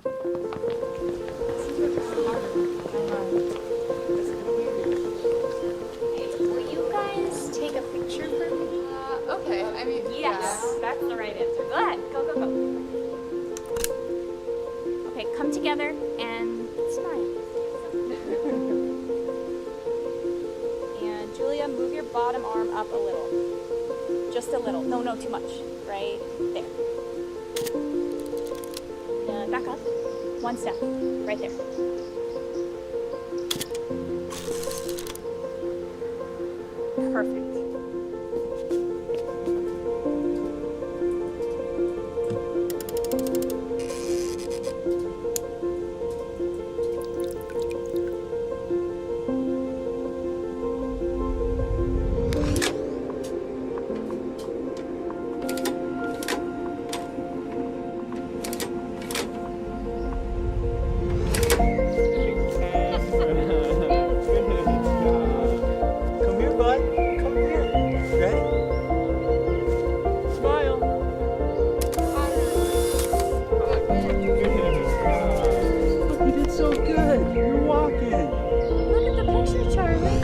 Will you guys take a picture for me? Okay, I mean, Yes, that's the right answer. Go ahead, go, go, go. Okay, come together and smile. And Julia, move your bottom arm up a little. Just a little. No, too much. Right there. And back up. One step. Right there. Perfect. Come here, bud. Come here. Ready? Smile. Look, you did so good. You're walking. Look at the picture, Charlie.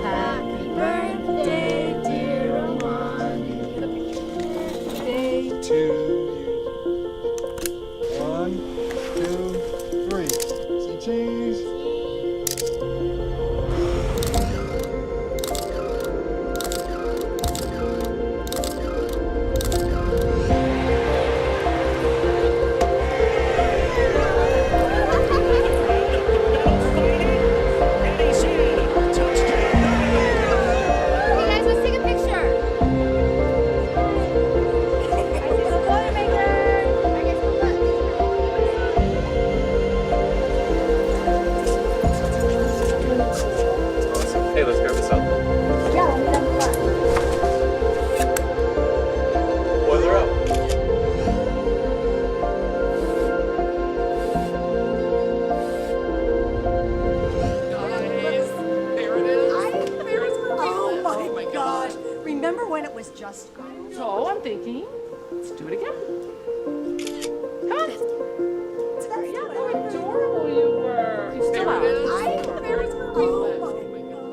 Happy birthday, dear Amani. Birthday to you. 1, 2, 3. Say cheese. Hey guys, let's take a picture. I see the Boilermaker. I guess we'll Awesome. Hey, let's grab this up. Yeah, let me done the front. Boiler up. Oh my gosh. Remember when it was just girls? So I'm thinking, let's do it again. Come on. Yeah, how adorable you were. He's still out. Oh my gosh.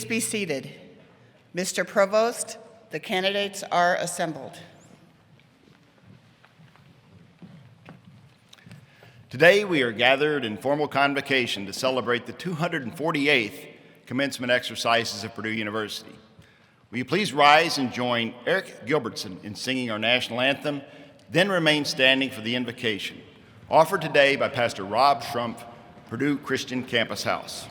be seated. Mr. Provost, the candidates are assembled. Today we are gathered in formal convocation to celebrate the 248th commencement exercises of Purdue University. Will you please rise and join Eric Gilbertson in singing our national anthem, then remain standing for the invocation, offered today by Pastor Rob Schrumpf, Purdue Christian Campus House.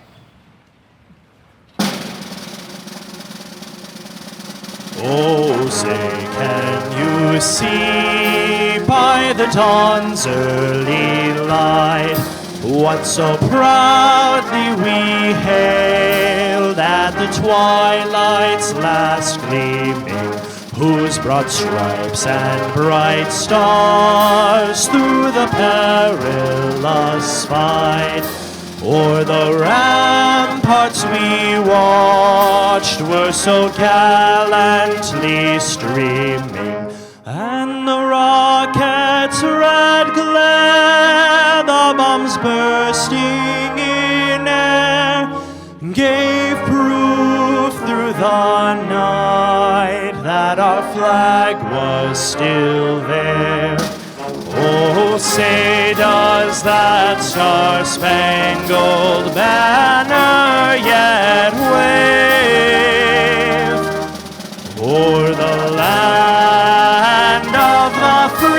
Oh, say, can you see by the dawn's early light what so proudly we hailed at the twilight's last gleaming, whose broad stripes and bright stars through the perilous fight o'er the ramparts we watched were so gallantly streaming, and the rockets' red glare, the bombs bursting in air, gave proof through the night that our flag was still there. Oh, say does that star-spangled banner yet wave o'er the land of the free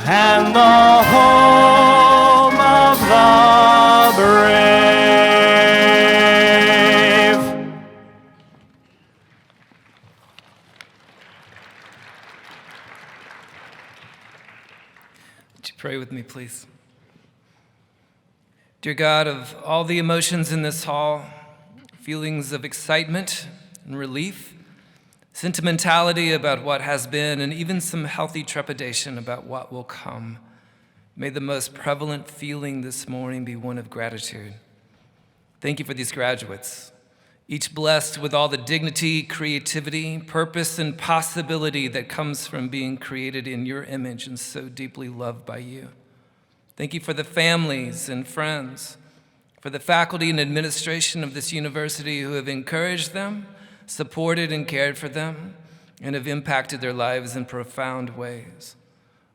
and the home of the brave? Pray with me, please. Dear God, of all the emotions in this hall, feelings of excitement and relief, sentimentality about what has been, and even some healthy trepidation about what will come, may the most prevalent feeling this morning be one of gratitude. Thank you for these graduates, each blessed with all the dignity, creativity, purpose, and possibility that comes from being created in your image and so deeply loved by you. Thank you for the families and friends, for the faculty and administration of this university who have encouraged them, supported and cared for them, and have impacted their lives in profound ways.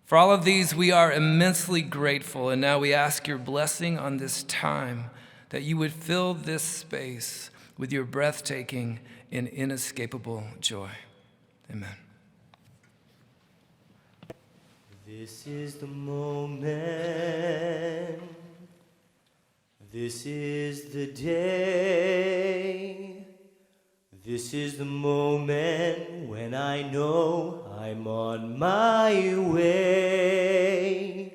For all of these, we are immensely grateful, and now we ask your blessing on this time, that you would fill this space with your breathtaking and inescapable joy. Amen. This is the moment, this is the day, this is the moment when I know I'm on my way.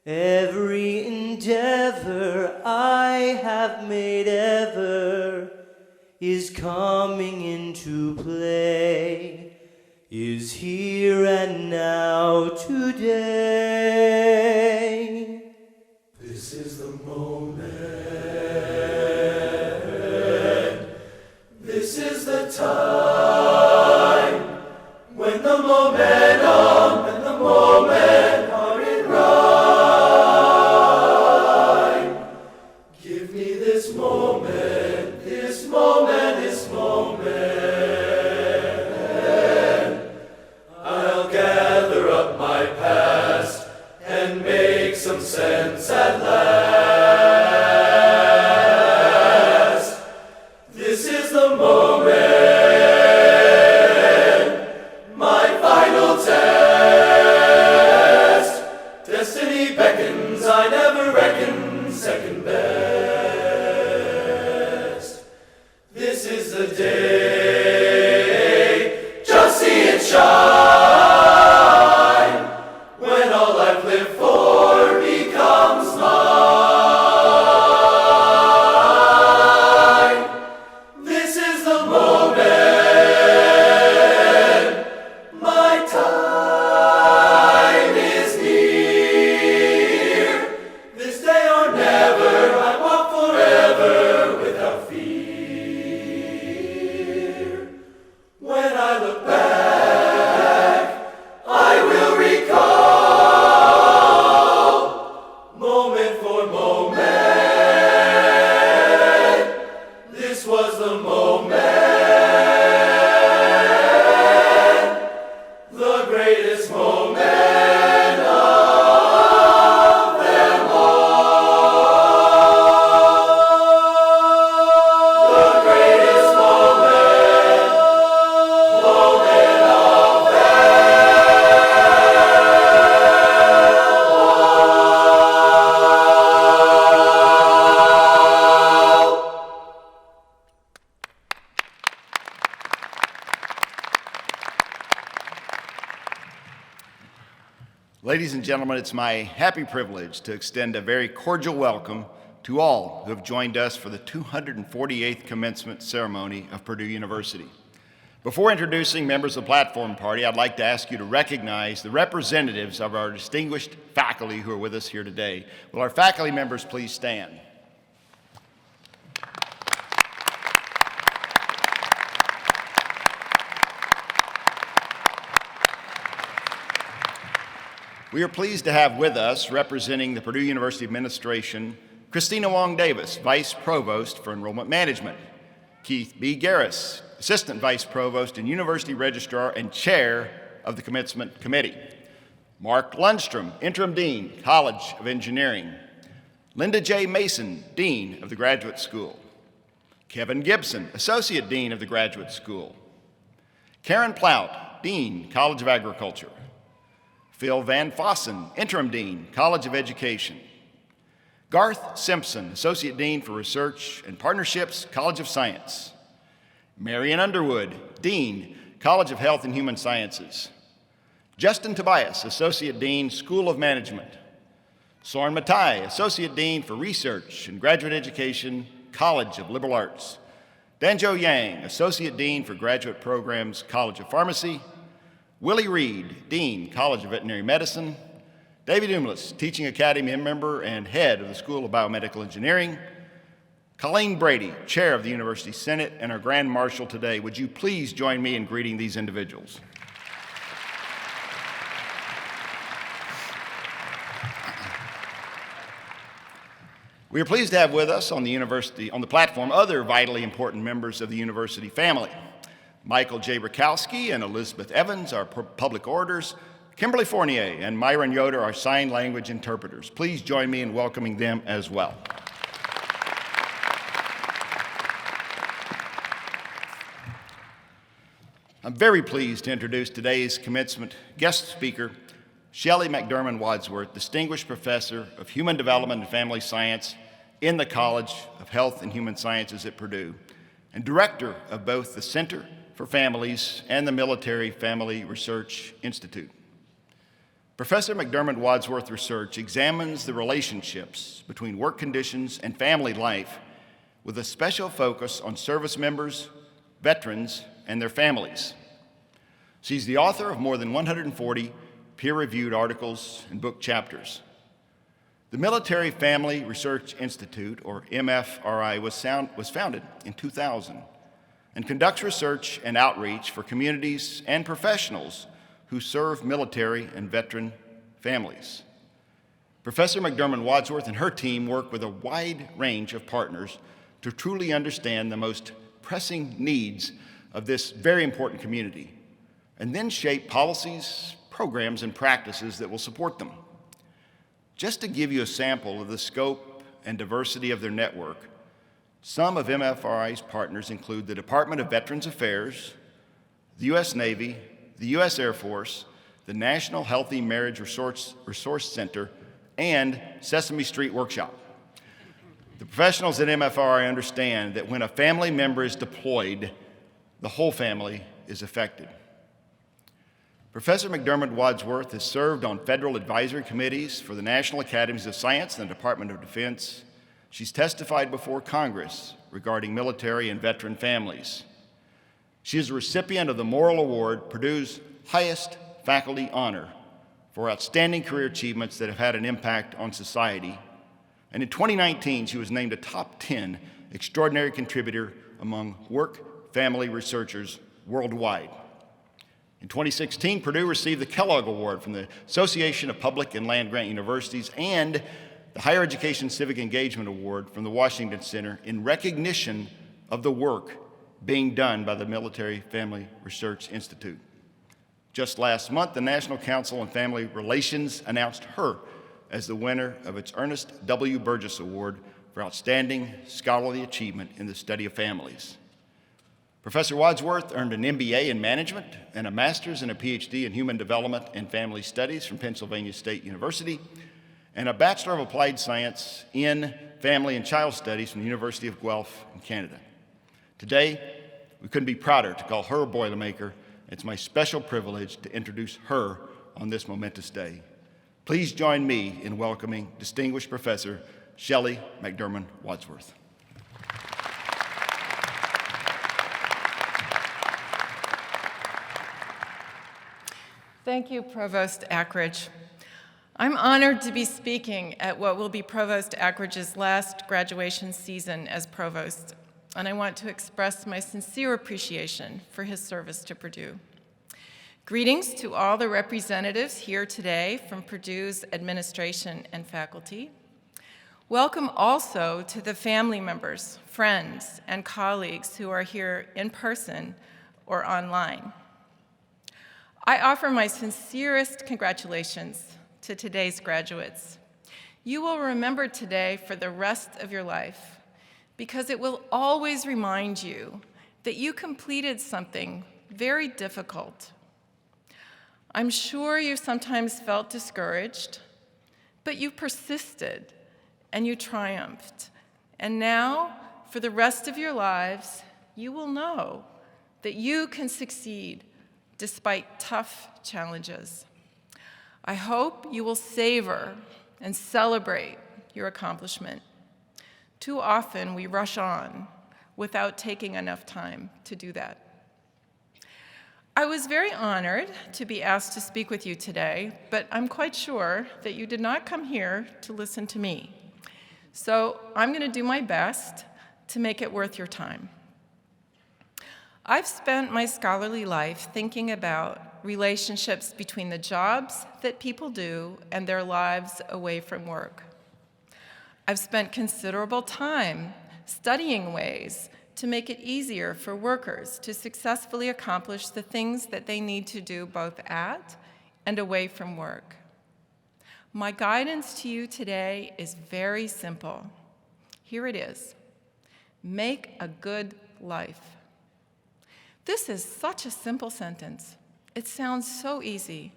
Every endeavor I have made ever is coming into play, is here and now today. This is the moment, this is the time, when the momentum and the moment are in rhyme. Give me this moment, this moment, this moment. I'll gather up my past and make some sense at last. This is the moment, my final test. Destiny beckons, I never reckon second best. This is the day, just see it shine, when all I've lived for becomes mine. This is the moment, my time is near. This day or never, I walk forever without fear. Ladies and gentlemen, it's my happy privilege to extend a very cordial welcome to all who have joined us for the 248th commencement ceremony of Purdue University. Before introducing members of the platform party, I'd like to ask you to recognize the representatives of our distinguished faculty who are with us here today. Will our faculty members please stand? We are pleased to have with us, representing the Purdue University Administration, Christina Wong Davis, Vice Provost for Enrollment Management, Keith B. Garris, Assistant Vice Provost and University Registrar and Chair of the Commencement Committee, Mark Lundstrom, Interim Dean, College of Engineering, Linda J. Mason, Dean of the Graduate School, Kevin Gibson, Associate Dean of the Graduate School, Karen Plout, Dean, College of Agriculture, Phil Van Fossen, Interim Dean, College of Education, Garth Simpson, Associate Dean for Research and Partnerships, College of Science, Marion Underwood, Dean, College of Health and Human Sciences, Justin Tobias, Associate Dean, School of Management, Soren Matai, Associate Dean for Research and Graduate Education, College of Liberal Arts, Danjo Yang, Associate Dean for Graduate Programs, College of Pharmacy, Willie Reed, Dean, College of Veterinary Medicine, David Umlis, Teaching Academy member and head of the School of Biomedical Engineering, Colleen Brady, Chair of the University Senate, and our Grand Marshal today. Would you please join me in greeting these individuals? We are pleased to have with us on the platform other vitally important members of the university family. Michael J. Rakowski and Elizabeth Evans, our public orators, Kimberly Fournier and Myron Yoder, our sign language interpreters. Please join me in welcoming them as well. I'm very pleased to introduce today's commencement guest speaker, Shelley McDermott Wadsworth, Distinguished Professor of Human Development and Family Science in the College of Health and Human Sciences at Purdue, and Director of both the Center for Families and the Military Family Research Institute. Professor McDermott Wadsworth Research examines the relationships between work conditions and family life with a special focus on service members, veterans, and their families. She's the author of more than 140 peer-reviewed articles and book chapters. The Military Family Research Institute, or MFRI, was founded in 2000 and conducts research and outreach for communities and professionals who serve military and veteran families. Professor McDermott Wadsworth and her team work with a wide range of partners to truly understand the most pressing needs of this very important community, and then shape policies, programs, and practices that will support them. Just to give you a sample of the scope and diversity of their network, some of MFRI's partners include the Department of Veterans Affairs, the U.S. Navy, the U.S. Air Force, the National Healthy Marriage Resource Center, and Sesame Street Workshop. The professionals at MFRI understand that when a family member is deployed, the whole family is affected. Professor McDermott Wadsworth has served on federal advisory committees for the National Academies of Science and the Department of Defense. She's testified before Congress regarding military and veteran families. She is a recipient of the Morrill Award, Purdue's highest faculty honor for outstanding career achievements that have had an impact on society. And in 2019, she was named a top 10 extraordinary contributor among work family researchers worldwide. In 2016, Purdue received the Kellogg Award from the Association of Public and Land-Grant Universities and the Higher Education Civic Engagement Award from the Washington Center in recognition of the work being done by the Military Family Research Institute. Just last month, the National Council on Family Relations announced her as the winner of its Ernest W. Burgess Award for outstanding scholarly achievement in the study of families. Professor Wadsworth earned an MBA in management and a master's and a PhD in human development and family studies from Pennsylvania State University, and a Bachelor of Applied Science in Family and Child Studies from the University of Guelph in Canada. Today, we couldn't be prouder to call her a Boilermaker. It's my special privilege to introduce her on this momentous day. Please join me in welcoming Distinguished Professor Shelley McDermott Wadsworth. Thank you, Provost Ackridge. I'm honored to be speaking at what will be Provost Ackridge's last graduation season as provost, and I want to express my sincere appreciation for his service to Purdue. Greetings to all the representatives here today from Purdue's administration and faculty. Welcome also to the family members, friends, and colleagues who are here in person or online. I offer my sincerest congratulations to today's graduates. You will remember today for the rest of your life because it will always remind you that you completed something very difficult. I'm sure you sometimes felt discouraged, but you persisted and you triumphed. And now, for the rest of your lives, you will know that you can succeed despite tough challenges. I hope you will savor and celebrate your accomplishment. Too often we rush on without taking enough time to do that. I was very honored to be asked to speak with you today, but I'm quite sure that you did not come here to listen to me. So I'm going to do my best to make it worth your time. I've spent my scholarly life thinking about relationships between the jobs that people do and their lives away from work. I've spent considerable time studying ways to make it easier for workers to successfully accomplish the things that they need to do both at and away from work. My guidance to you today is very simple. Here it is. Make a good life. This is such a simple sentence. It sounds so easy,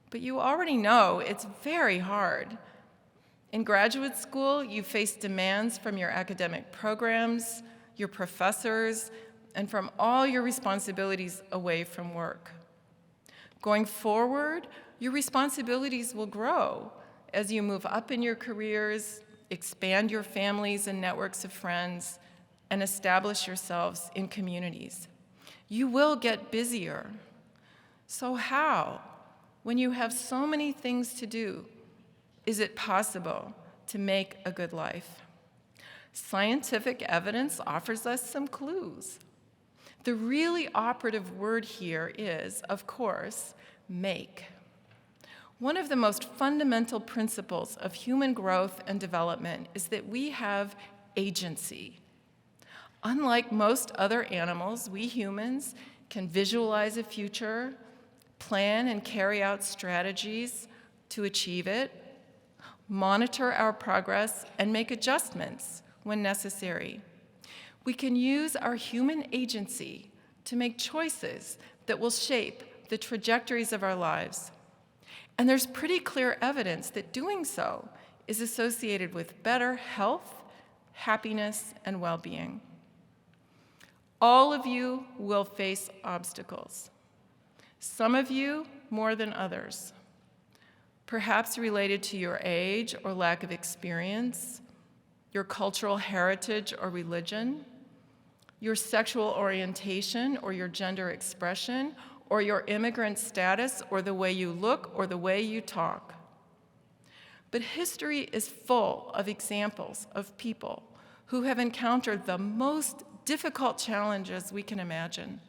but you already know it's very hard. In graduate school, you face demands from your academic programs, your professors, and from all your responsibilities away from work. Going forward, your responsibilities will grow as you move up in your careers, expand your families and networks of friends, and establish yourselves in communities. You will get busier. So how, when you have so many things to do, is it possible to make a good life? Scientific evidence offers us some clues. The really operative word here is, of course, make. One of the most fundamental principles of human growth and development is that we have agency. Unlike most other animals, we humans can visualize a future, plan and carry out strategies to achieve it, monitor our progress, and make adjustments when necessary. We can use our human agency to make choices that will shape the trajectories of our lives. And there's pretty clear evidence that doing so is associated with better health, happiness, and well-being. All of you will face obstacles. Some of you more than others, perhaps related to your age or lack of experience, your cultural heritage or religion, your sexual orientation or your gender expression, or your immigrant status, or the way you look, or the way you talk. But history is full of examples of people who have encountered the most difficult challenges we can imagine,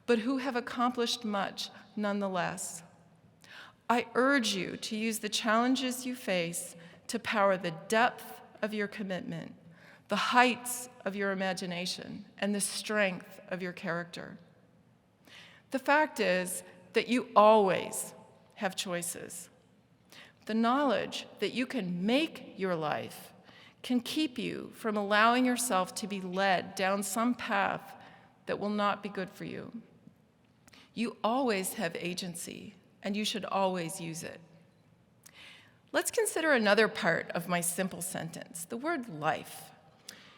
but who have accomplished much nonetheless. I urge you to use the challenges you face to power the depth of your commitment, the heights of your imagination, and the strength of your character. The fact is that you always have choices. The knowledge that you can make your life can keep you from allowing yourself to be led down some path that will not be good for you. You always have agency, and you should always use it. Let's consider another part of my simple sentence, the word life.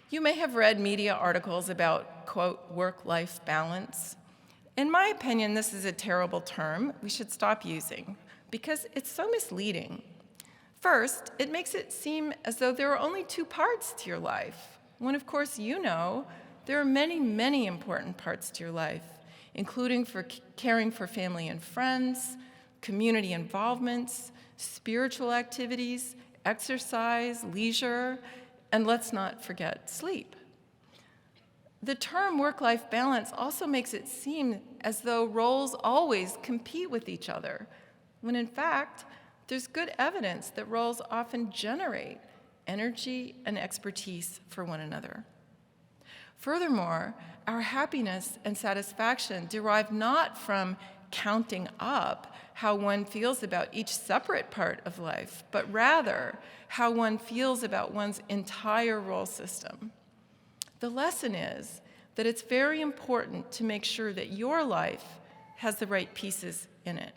You may have read media articles about, quote, work-life balance. In my opinion, this is a terrible term we should stop using. because it's so misleading. First, it makes it seem as though there are only two parts to your life, when of course you know there are many, many important parts to your life, including for caring for family and friends, community involvements, spiritual activities, exercise, leisure, and let's not forget sleep. The term work-life balance also makes it seem as though roles always compete with each other, when in fact, there's good evidence that roles often generate energy and expertise for one another. Furthermore, our happiness and satisfaction derive not from counting up how one feels about each separate part of life, but rather how one feels about one's entire role system. The lesson is that it's very important to make sure that your life has the right pieces in it.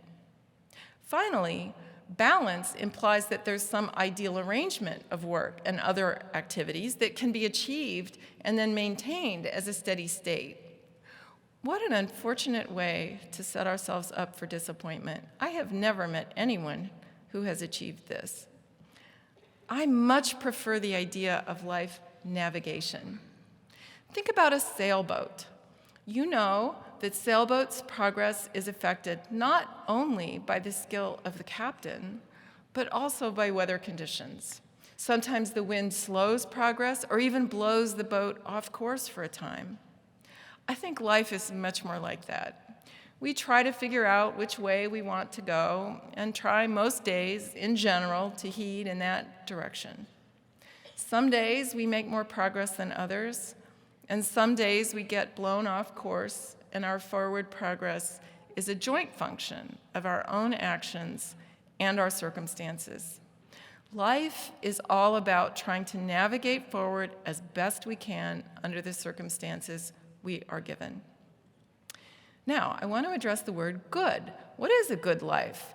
Finally, balance implies that there's some ideal arrangement of work and other activities that can be achieved and then maintained as a steady state. What an unfortunate way to set ourselves up for disappointment. I have never met anyone who has achieved this. I much prefer the idea of life navigation. Think about a sailboat. You know that sailboats' progress is affected not only by the skill of the captain, but also by weather conditions. Sometimes the wind slows progress or even blows the boat off course for a time. I think life is much more like that. We try to figure out which way we want to go and try most days, in general, to head in that direction. Some days we make more progress than others, and some days we get blown off course, and our forward progress is a joint function of our own actions and our circumstances. Life is all about trying to navigate forward as best we can under the circumstances we are given. Now, I want to address the word good. What is a good life?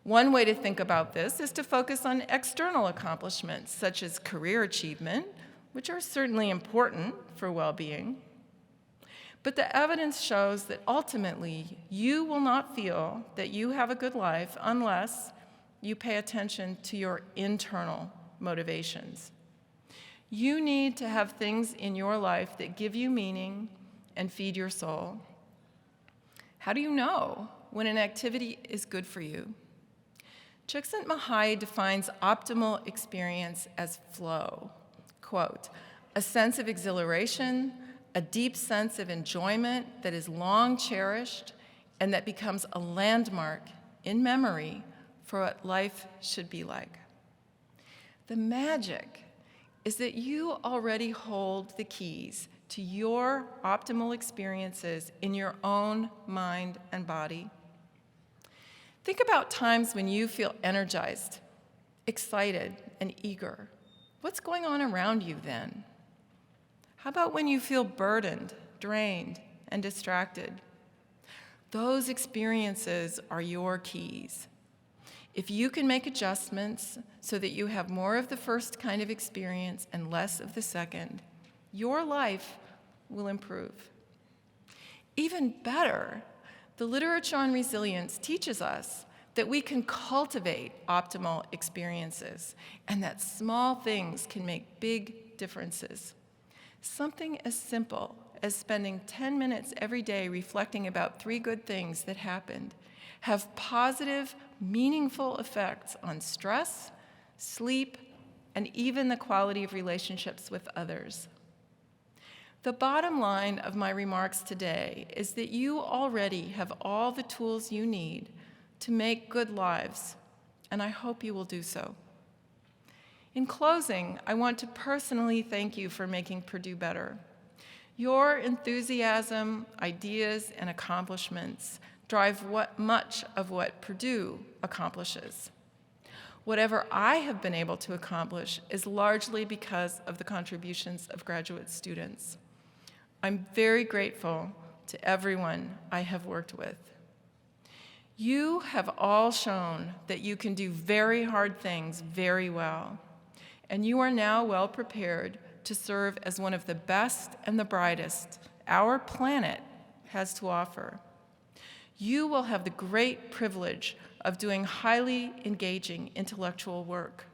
One way to think about this is to focus on external accomplishments, such as career achievement, which are certainly important for well-being. But the evidence shows that ultimately, you will not feel that you have a good life unless you pay attention to your internal motivations. You need to have things in your life that give you meaning and feed your soul. How do you know when an activity is good for you? Csikszentmihalyi defines optimal experience as flow. Quote, a sense of exhilaration, a deep sense of enjoyment that is long cherished and that becomes a landmark in memory for what life should be like. The magic is that you already hold the keys to your optimal experiences in your own mind and body. Think about times when you feel energized, excited, and eager. What's going on around you then? How about when you feel burdened, drained, and distracted? Those experiences are your keys. If you can make adjustments so that you have more of the first kind of experience and less of the second, your life will improve. Even better, the literature on resilience teaches us that we can cultivate optimal experiences and that small things can make big differences. Something as simple as spending 10 minutes every day reflecting about 3 good things that happened have positive, meaningful effects on stress, sleep, and even the quality of relationships with others. The bottom line of my remarks today is that you already have all the tools you need to make good lives, and I hope you will do so. In closing, I want to personally thank you for making Purdue better. Your enthusiasm, ideas, and accomplishments drive much of what Purdue accomplishes. Whatever I have been able to accomplish is largely because of the contributions of graduate students. I'm very grateful to everyone I have worked with. You have all shown that you can do very hard things very well, and you are now well prepared to serve as one of the best and the brightest our planet has to offer. You will have the great privilege of doing highly engaging intellectual work.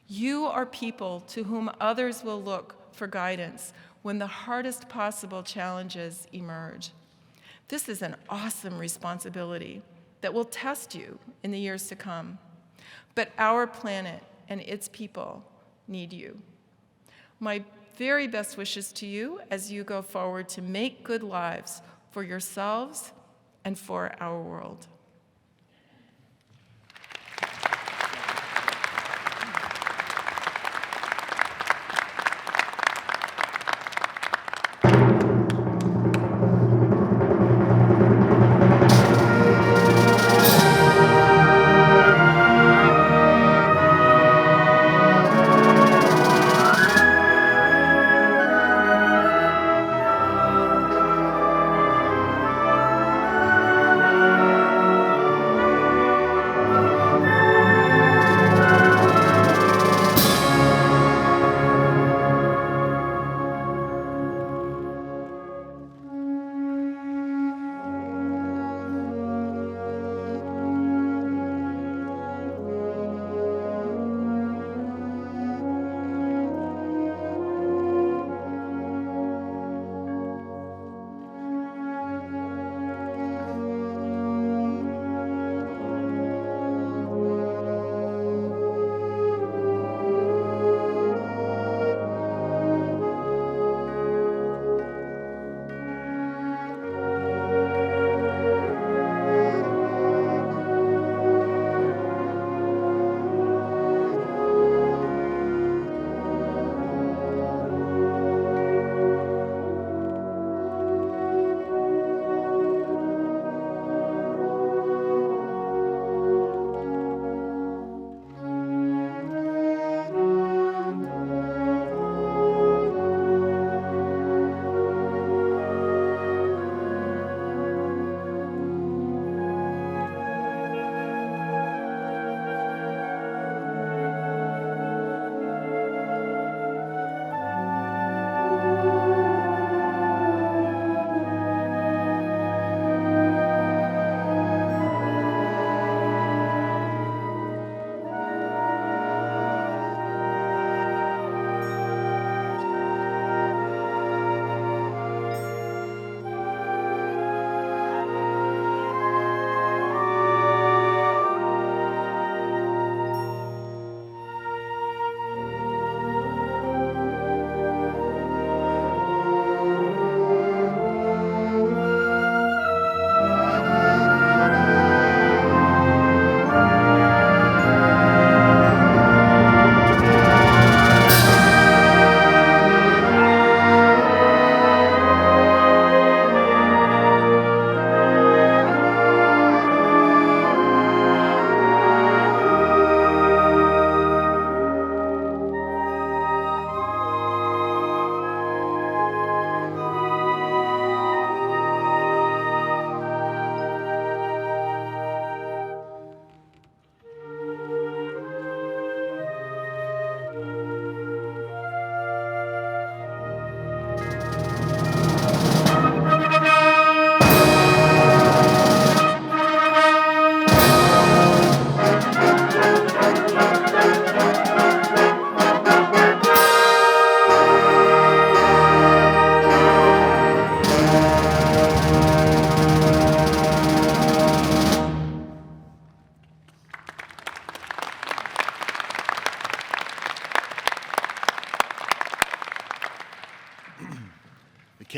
You are people to whom others will look for guidance when the hardest possible challenges emerge. This is an awesome responsibility that will test you in the years to come. But our planet and its people need you. My very best wishes to you as you go forward to make good lives for yourselves and for our world.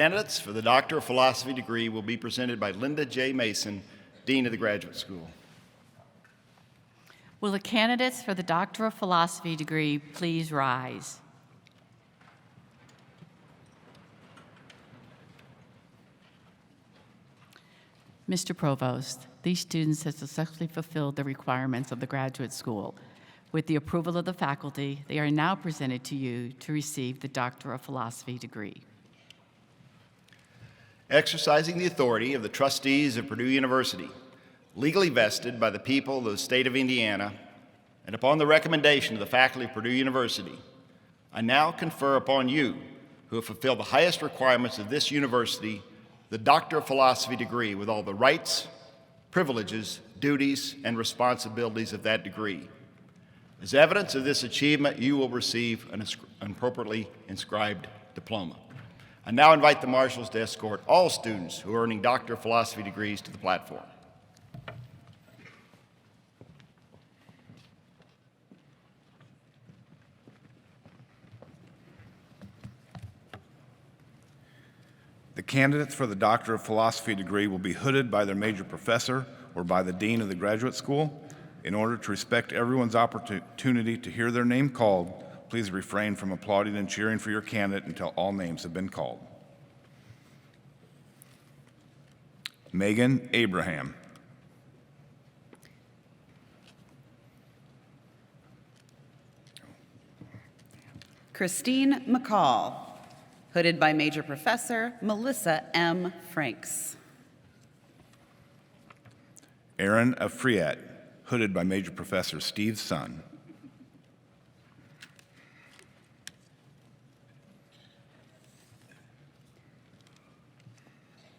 Candidates for the Doctor of Philosophy degree will be presented by Linda J. Mason, Dean of the Graduate School. Will the candidates for the Doctor of Philosophy degree please rise? Mr. Provost, these students have successfully fulfilled the requirements of the graduate school. With the approval of the faculty, they are now presented to you to receive the Doctor of Philosophy degree. Exercising the authority of the trustees of Purdue University, legally vested by the people of the state of Indiana, and upon the recommendation of the faculty of Purdue University, I now confer upon you, who have fulfilled the highest requirements of this university, the Doctor of Philosophy degree with all the rights, privileges, duties, and responsibilities of that degree. As evidence of this achievement, you will receive an appropriately inscribed diploma. I now invite the marshals to escort all students who are earning Doctor of Philosophy degrees to the platform. The candidates for the Doctor of Philosophy degree will be hooded by their major professor or by the dean of the graduate school. In order to respect everyone's opportunity to hear their name called, please refrain from applauding and cheering for your candidate until all names have been called. Megan Abraham. Christine McCall, hooded by Major Professor Melissa M. Franks. Aaron Afriet, hooded by Major Professor Steve Sun.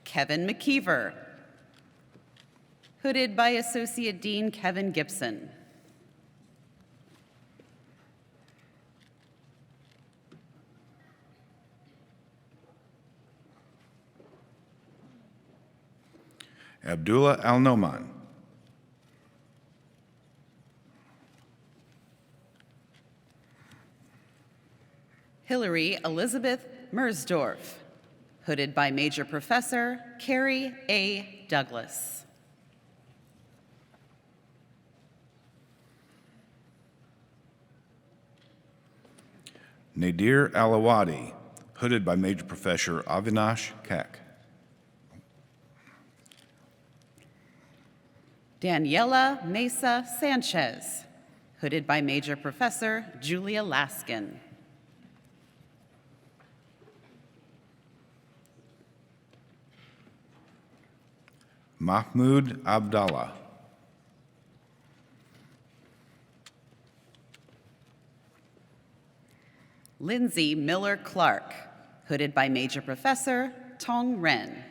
Kevin McKeever, hooded by Associate Dean Kevin Gibson. Abdullah Al-Noman. Hillary Elizabeth Mersdorf, hooded by Major Professor Carrie A. Douglas. Nadir Alawadi, hooded by Major Professor Avinash Kak. Daniela Mesa Sanchez, hooded by Major Professor Julia Laskin. Mahmoud Abdallah. Lindsay Miller Clark, hooded by Major Professor Tong Ren.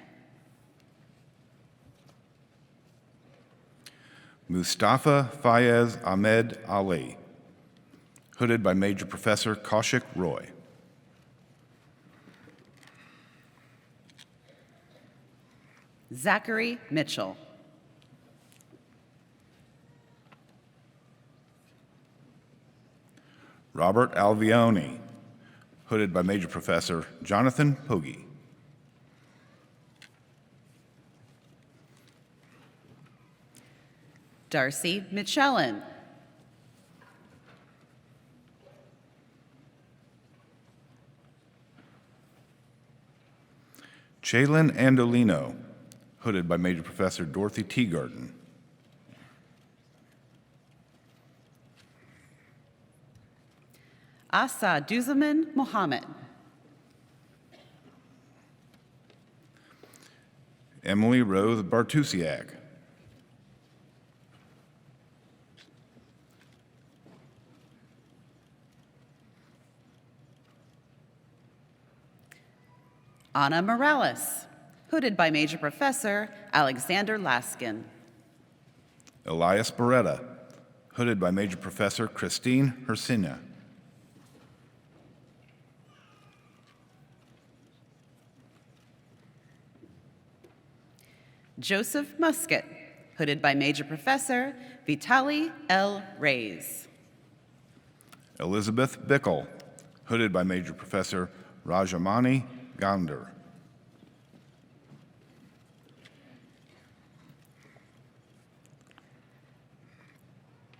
Mustafa Fayez Ahmed Ali, hooded by Major Professor Kaushik Roy. Zachary Mitchell. Robert Alvioni, hooded by Major Professor Jonathan Pogi. Darcy Michelin. Chaylin Andolino, hooded by Major Professor Dorothy Teagarden. Asa Duzaman Mohammed. Emily Rose Bartusiak. Ana Morales, hooded by Major Professor Alexander Laskin. Elias Beretta, hooded by Major Professor Christine Hersina. Joseph Muscat, hooded by Major Professor Vitali L. Reyes. Elizabeth Bickle, hooded by Major Professor Rajamani Gounder.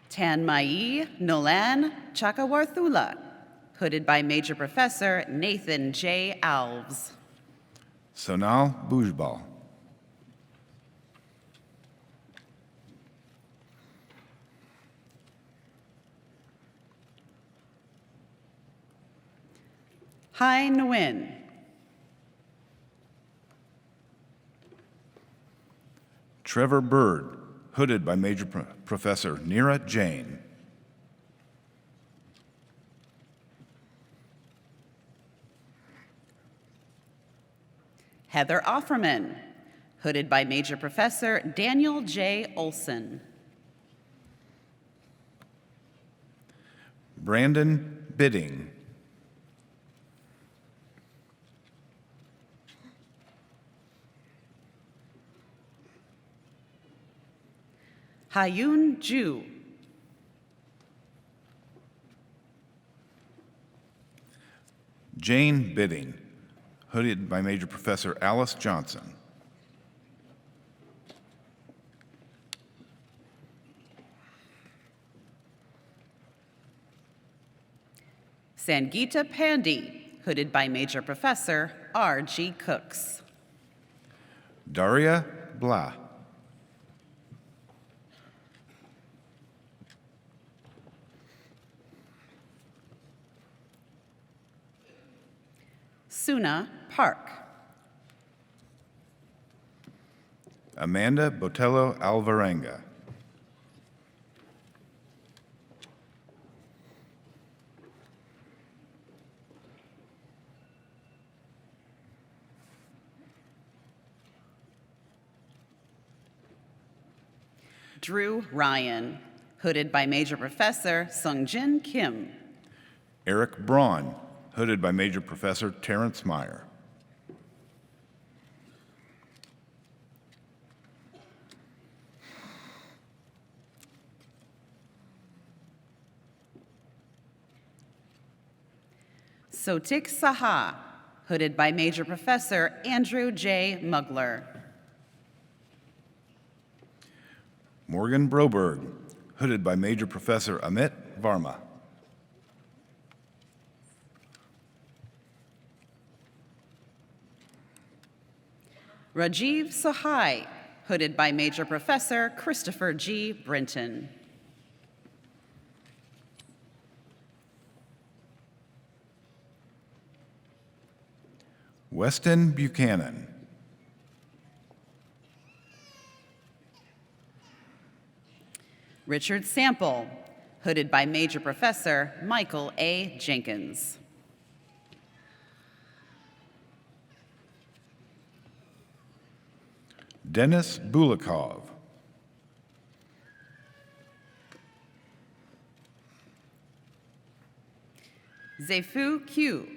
Tanmai Nolan Chakawarthula, hooded by Major Professor Nathan J. Alves. Sonal Bujbal. Hai Nguyen. Trevor Bird, hooded by Major Professor Neera Jain. Heather Offerman, hooded by Major Professor Daniel J. Olson. Brandon Bidding. Hayun Ju. Jane Bidding, hooded by Major Professor Alice Johnson. Sangeeta Pandey, hooded by Major Professor R.G. Cooks. Daria Blah. Suna Park. Amanda Botello Alvarenga. Drew Ryan, hooded by Major Professor Sungjin Kim. Eric Braun, hooded by Major Professor Terrence Meyer. Sotik Saha, hooded by Major Professor Andrew J. Mugler. Morgan Broberg, hooded by Major Professor Amit Varma. Rajiv Sahai, hooded by Major Professor Christopher G. Brinton. Weston Buchanan. Richard Sample, hooded by Major Professor Michael A. Jenkins. Dennis Bulikov. Zefu Q.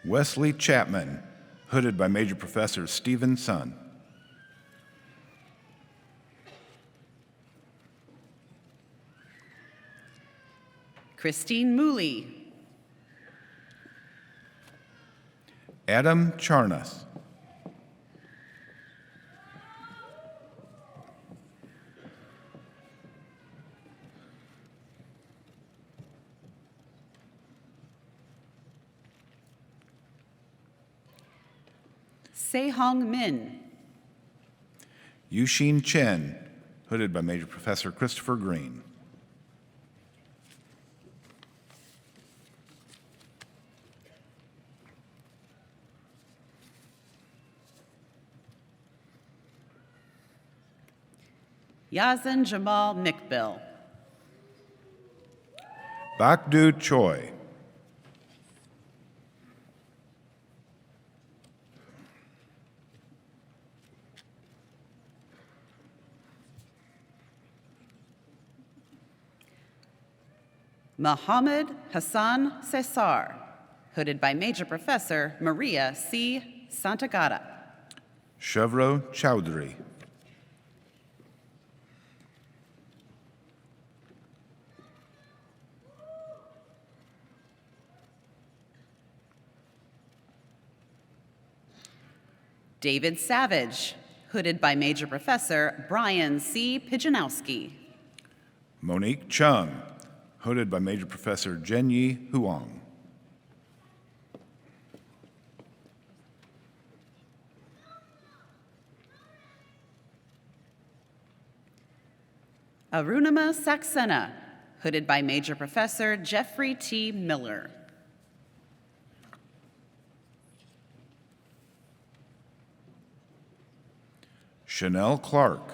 Wesley Chapman, hooded by Major Professor Stephen Sun. Christine Mooley. Adam Charnas. Se-Hong Min. Yushin Chen, hooded by Major Professor Christopher Green. Yazin Jamal Mikbil. Bakdu Choi. Mohammed Hassan Cesar, hooded by Major Professor Maria C. Santagata. Shavro Chowdhury. David Savage, hooded by Major Professor Brian C. Pijanowski. Monique Chung, hooded by Major Professor Zhenyi Huang. Arunima Saxena, hooded by Major Professor Jeffrey T. Miller. Chanel Clark.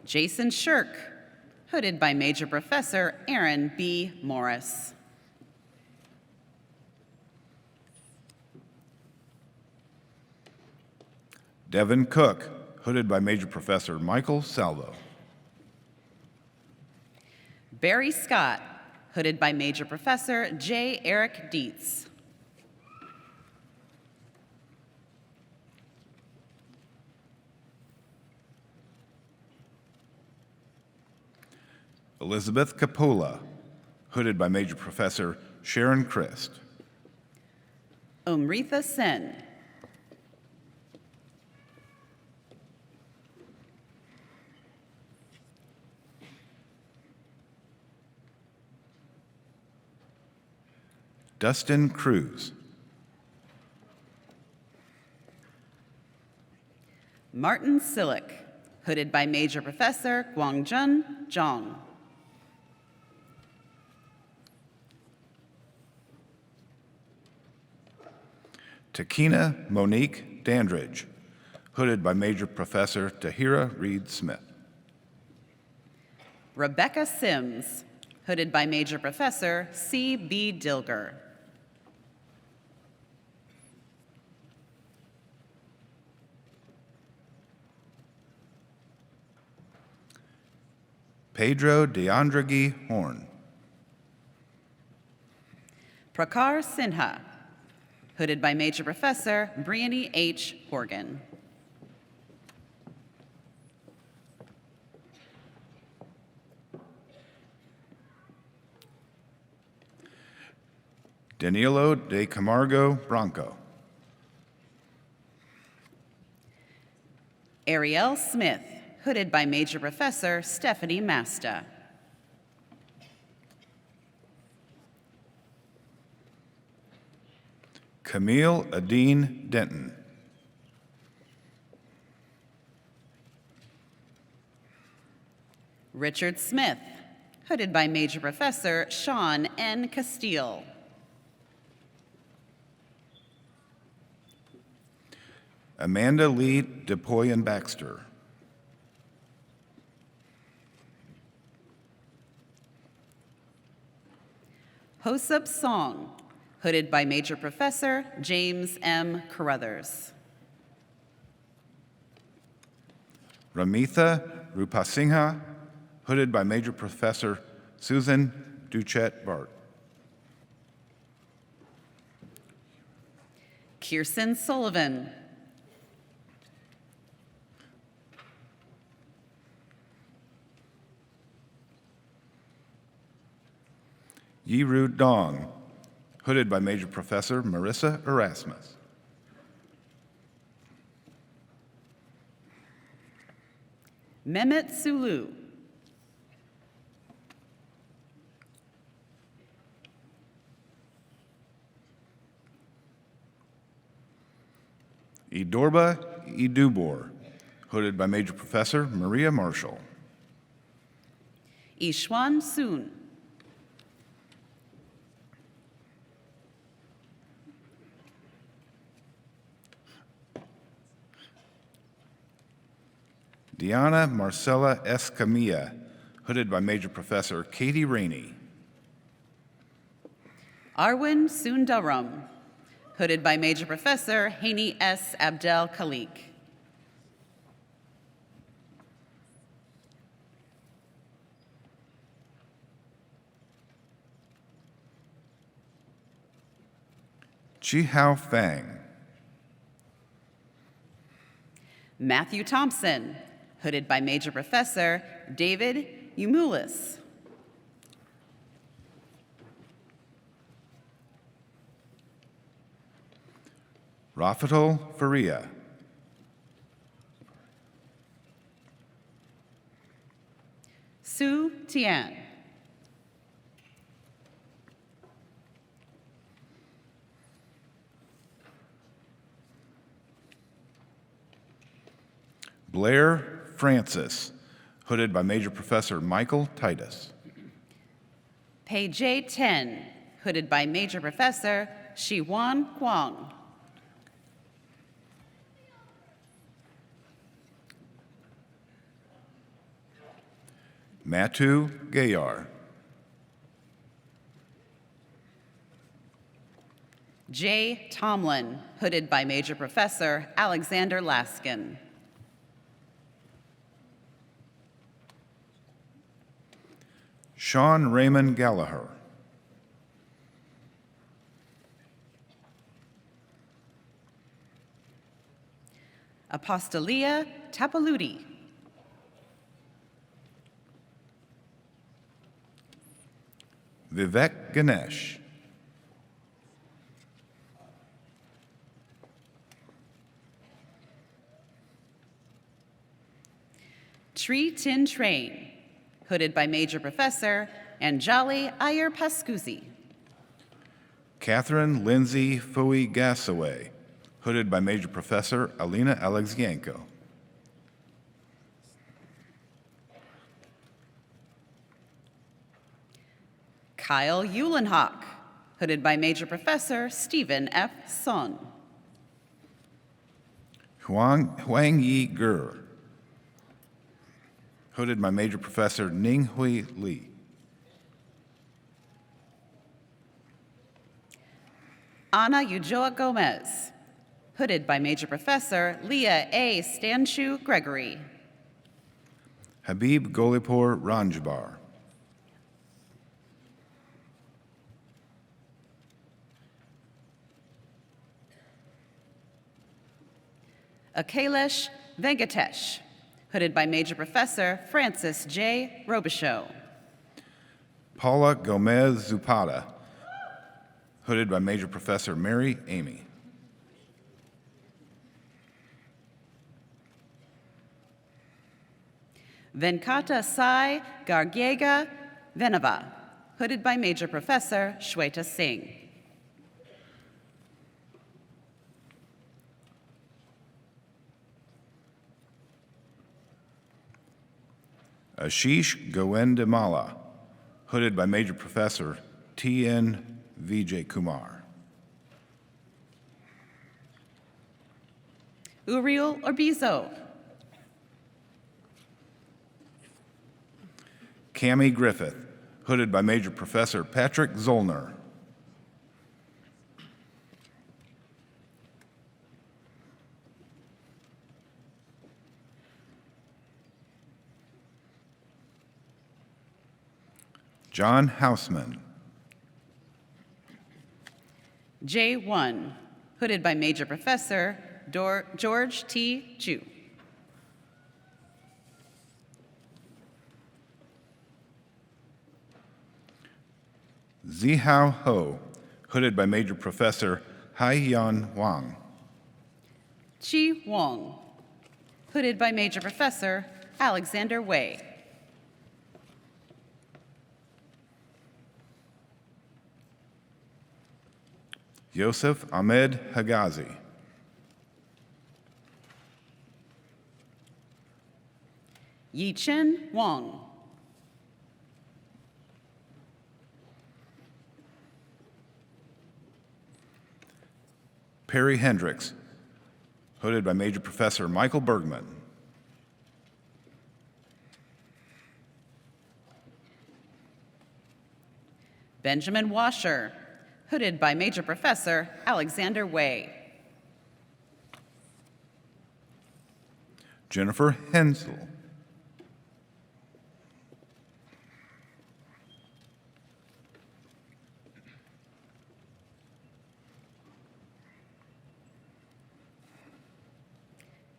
Jason Shirk, hooded by Major Professor Aaron B. Morris. Devin Cook, hooded by Major Professor Michael Salvo. Barry Scott, hooded by Major Professor J. Eric Dietz. Elizabeth Capola, hooded by Major Professor Sharon Christ. Umritha Sen. Dustin Cruz. Martin Silic, hooded by Major Professor Guangjun Zhang. Takina Monique Dandridge, hooded by Major Professor Tahira Reed Smith. Rebecca Sims, hooded by Major Professor C.B. Dilger. Pedro Deandragi Horn. Prakar Sinha, hooded by Major Professor Brianny H. Horgan. Danilo de Camargo Branco. Ariel Smith, hooded by Major Professor Stephanie Masta. Camille Adine Denton. Richard Smith, hooded by Major Professor Sean N. Castile. Amanda Lee DePoyen Baxter. Hosep Song, hooded by Major Professor James M. Carruthers. Ramitha Rupasinghe, hooded by Major Professor Susan Duchette Bart. Kirsten Sullivan. Yiru Dong, hooded by Major Professor Marissa Erasmus. Mehmet Sulu. Idorba Idubor, hooded by Major Professor Maria Marshall. Ishwan Soon. Diana Marcella Escamilla, hooded by Major Professor Katie Rainey. Arwin Sundaram, hooded by Major Professor Haney S. Abdel Khalik. Chihao Fang. Matthew Thompson, hooded by Major Professor David Umulis. Rafael Faria. Su Tian. Blair Francis, hooded by Major Professor Michael Titus. Pei J. Ten, hooded by Major Professor Shiwan Huang. Matu Gayar. Jay Tomlin, hooded by Major Professor Alexander Laskin. Sean Raymond Gallagher. Apostolia Tapaludi. Vivek Ganesh. Tree Tin Train, hooded by Major Professor Anjali Iyer Pascusi. Catherine Lindsay Fui Gassaway, hooded by Major Professor Alina Alexienko. Kyle Eulenhock, hooded by Major Professor Stephen F. Son. Huang Yi Ger, hooded by Major Professor Ning Hui Lee. Ana Ujoa Gomez, hooded by Major Professor Leah A. Stanchu Gregory. Habib Golipur Ranjbar. Akailesh Venkatesh, hooded by Major Professor Francis J. Robichaud. Paula Gomez Zupada, hooded by Major Professor Mary Amy. Venkata Sai Gargyega Venava, hooded by Major Professor Shweta Singh. Ashish Goendamala, hooded by Major Professor T.N. Vijay Kumar. Uriel Orbizo. Cami Griffith, hooded by Major Professor Patrick Zollner. John Houseman. J1, hooded by Major Professor George T. Chu. Zihao Ho, hooded by Major Professor Hai-Yan Wang. Chi Wong, hooded by Major Professor Alexander Wei. Yosef Ahmed Hagazi. Yichen Wang. Perry Hendricks, hooded by Major Professor Michael Bergman. Benjamin Washer, hooded by Major Professor Alexander Wei. Jennifer Hensel.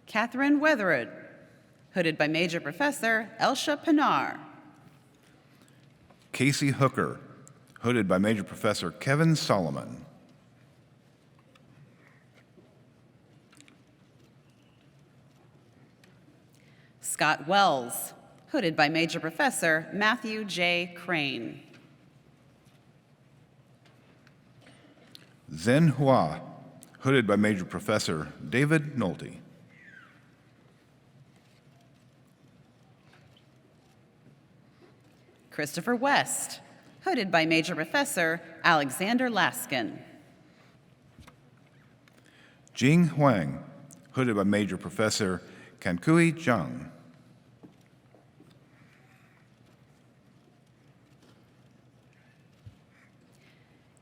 Catherine Weatherwood, hooded by Major Professor Elsha Pinar. Casey Hooker, hooded by Major Professor Kevin Solomon. Scott Wells, hooded by Major Professor Matthew J. Crane. Zen Hua, hooded by Major Professor David Nolte. Christopher West, hooded by Major Professor Alexander Laskin. Jing Huang, hooded by Major Professor Kankui Zhang.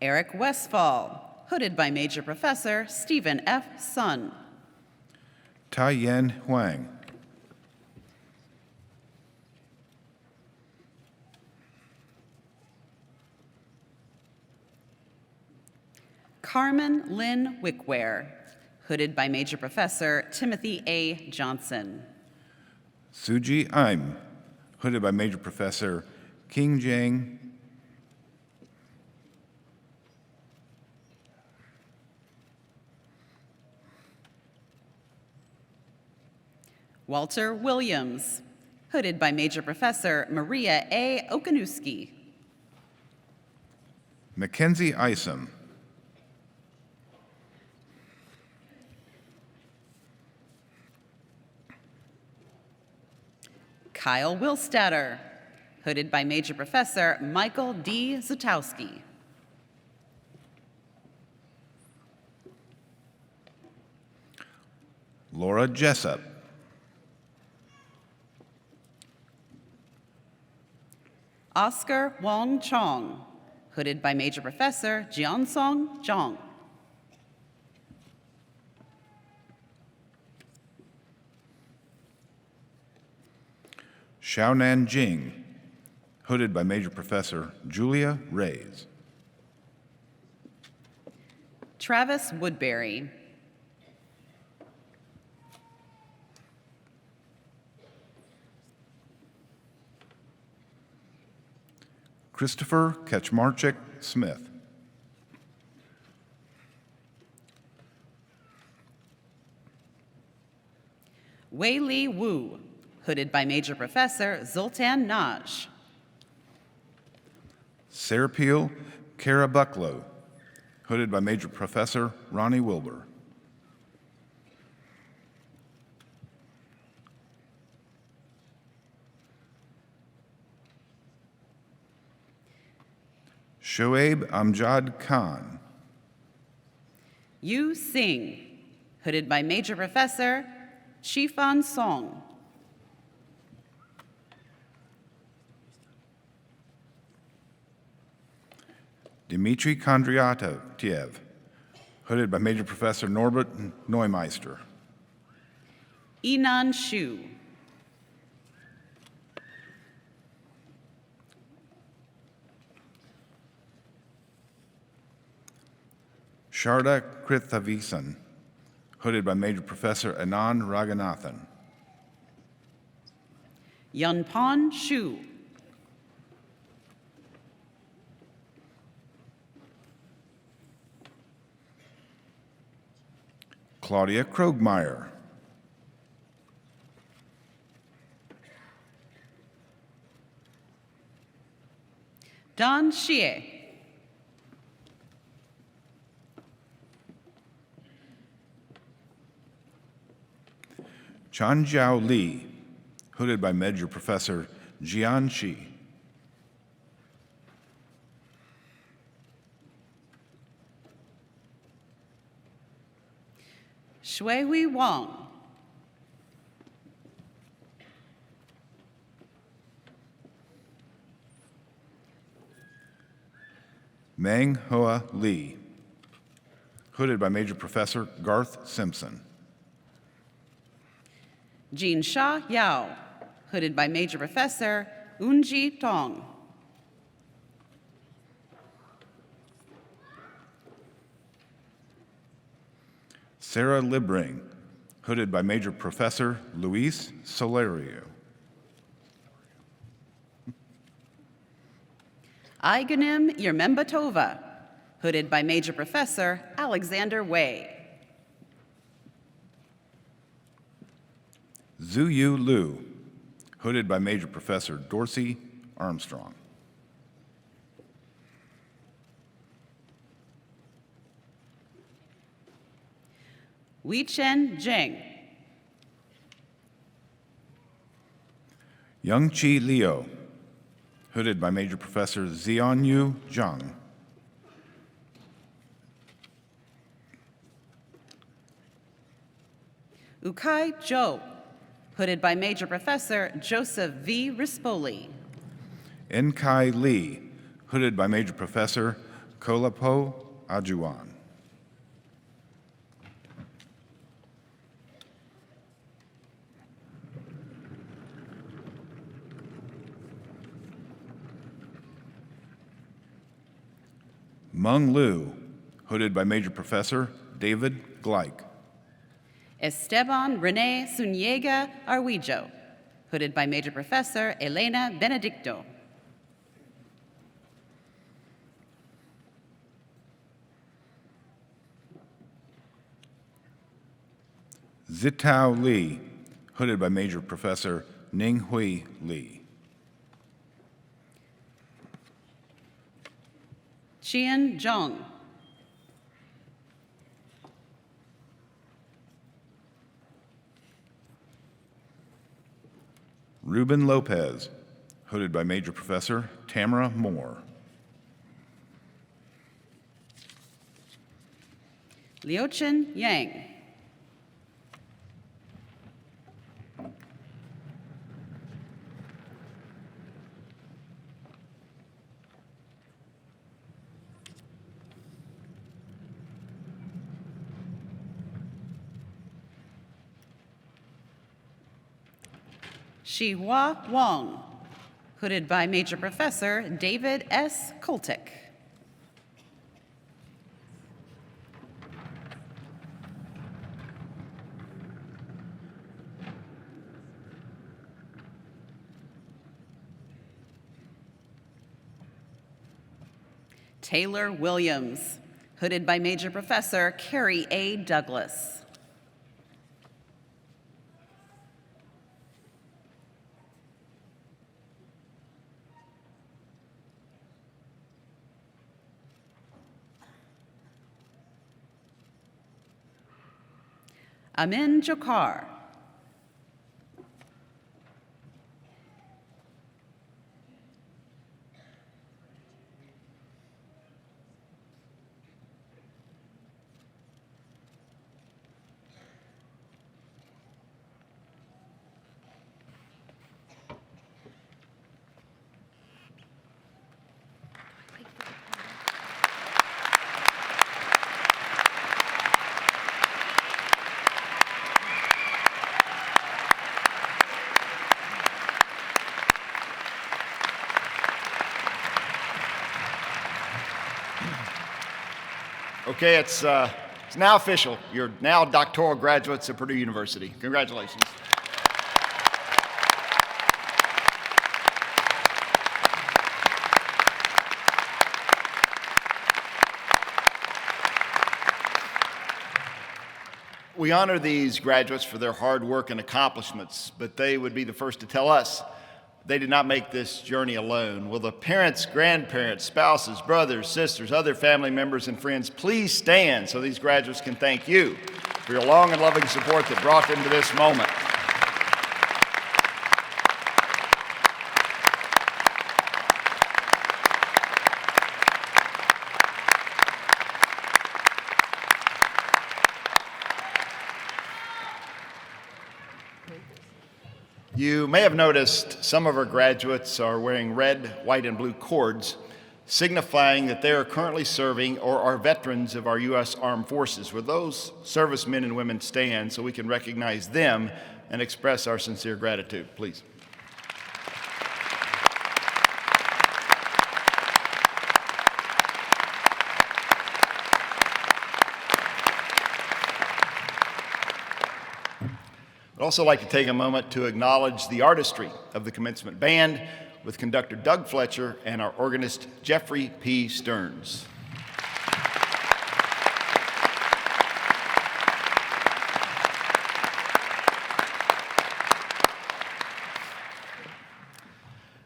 Eric Westfall, hooded by Major Professor Stephen F. Sun. Tai-Yen Huang. Carmen Lynn Wickware, hooded by Major Professor Timothy A. Johnson. Suji Im, hooded by Major Professor King Jiang. Walter Williams, hooded by Major Professor Maria A. Okanewski. Mackenzie Isom. Kyle Wilstatter, hooded by Major Professor Michael D. Zutowski. Laura Jessup. Oscar Wong Chong, hooded by Major Professor Jiansong Zhang. Xiaonan Jing, hooded by Major Professor Julia Reyes. Travis Woodbury. Christopher Kaczmarczyk Smith. Wei Li Wu, hooded by Major Professor Zoltan Naj. Serapil Karabuklo, hooded by Major Professor Ronnie Wilbur. Shoaib Amjad Khan. Yu Singh, hooded by Major Professor Shifan Song. Dmitry Kondratiev, hooded by Major Professor Norbert Neumeister. Yinan Shu. Sharda Krithavisan, hooded by Major Professor Anand Raghunathan. Yunpan Shu. Claudia Krogmeyer. Dan Xie. Chanjiao Li, hooded by Major Professor Jian Shi. Shuihui Wang. Meng Hoa Li, hooded by Major Professor Garth Simpson. Jin Sha Yao, hooded by Major Professor Unji Tong. Sarah Libring, hooded by Major Professor Luis Solario. Aiganim Yermembatova, hooded by Major Professor Alexander Wei. Zuyu Liu, hooded by Major Professor Dorsey Armstrong. Weichen Zheng. Youngchi Liu, hooded by Major Professor Xianyu Zhang. Ukai Zhou, hooded by Major Professor Joseph V. Rispoli. Enkai Li, hooded by Major Professor Kolapo Ajuan. Mung Lu, hooded by Major Professor David Gleich. Esteban Rene Zuniga Arwijo, hooded by Major Professor Elena Benedicto. Zitao Li, hooded by Major Professor Ninghui Li. Qian Zhang. Ruben Lopez, hooded by Major Professor Tamara Moore. Liuchen Yang. Shihua Wang, hooded by Major Professor David S. Koltik. Taylor Williams, hooded by Major Professor Carrie A. Douglas. Amin Jokar. Okay, it's now official. You're now doctoral graduates of Purdue University. Congratulations. We honor these graduates for their hard work and accomplishments, but they would be the first to tell us they did not make this journey alone. Will the parents, grandparents, spouses, brothers, sisters, other family members, and friends please stand so these graduates can thank you for your long and loving support that brought them to this moment. You may have noticed some of our graduates are wearing red, white, and blue cords, signifying that they are currently serving or are veterans of our U.S. Armed Forces. Will those servicemen and women stand so we can recognize them and express our sincere gratitude, please? I'd also like to take a moment to acknowledge the artistry of the Commencement Band with conductor Doug Fletcher and our organist Jeffrey P. Stearns.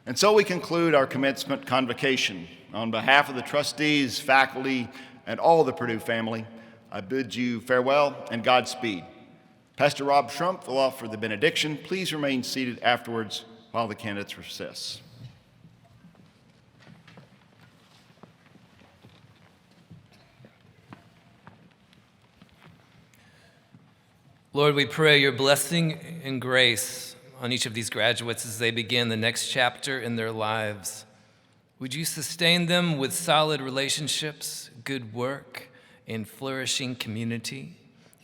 And so we conclude our commencement convocation. On behalf of the trustees, faculty, and all the Purdue family, I bid you farewell and Godspeed. Pastor Rob Schrumpf will offer the benediction. Please remain seated afterwards while the candidates recess. Lord, we pray your blessing and grace on each of these graduates as they begin the next chapter in their lives. Would you sustain them with solid relationships, good work, and flourishing community?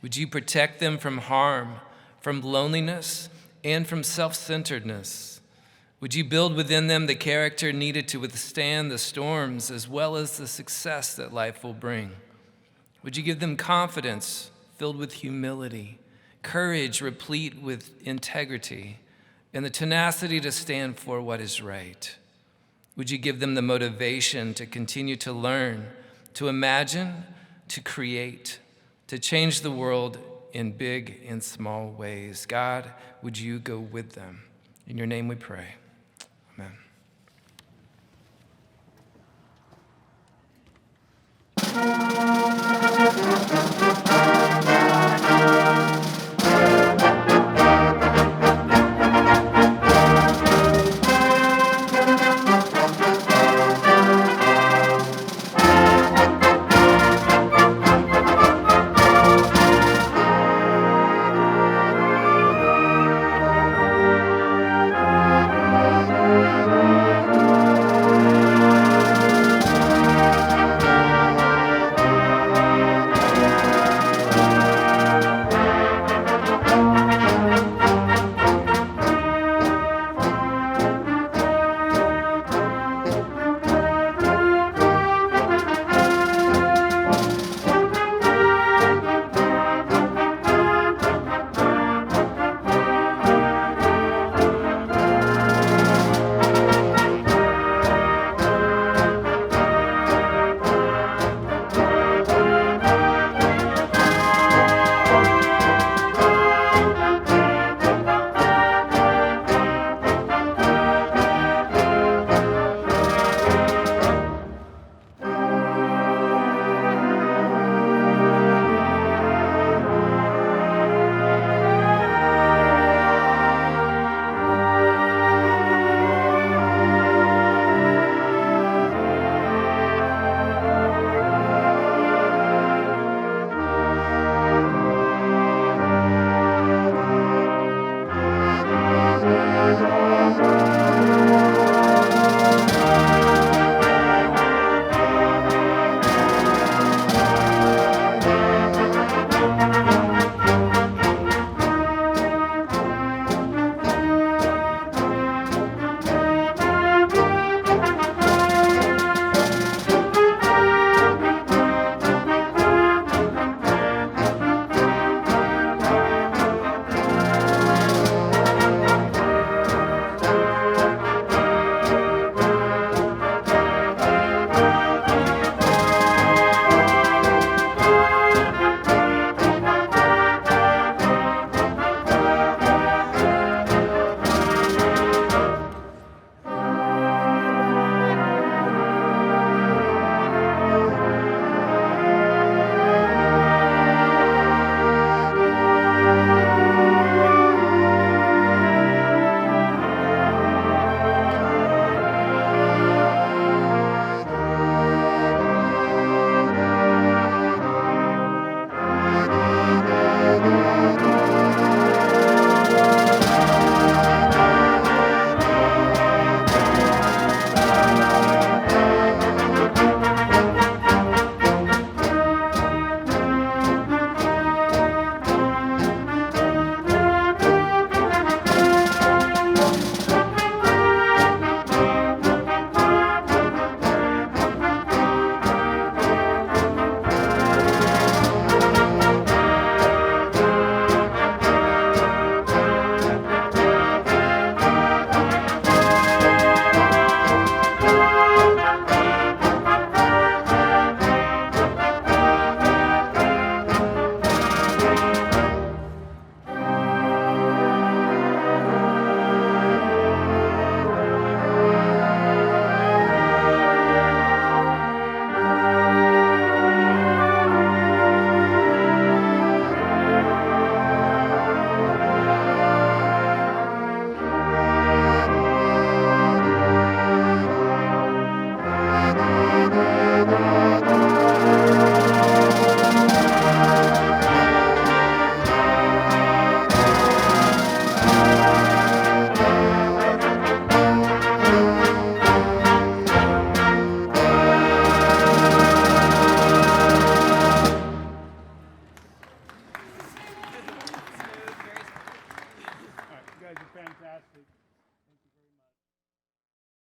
Would you protect them from harm, from loneliness, and from self-centeredness? Would you build within them the character needed to withstand the storms as well as the success that life will bring? Would you give them confidence filled with humility, courage replete with integrity, and the tenacity to stand for what is right? Would you give them the motivation to continue to learn, to imagine, to create, to change the world in big and small ways? God, would you go with them? In your name we pray. Amen.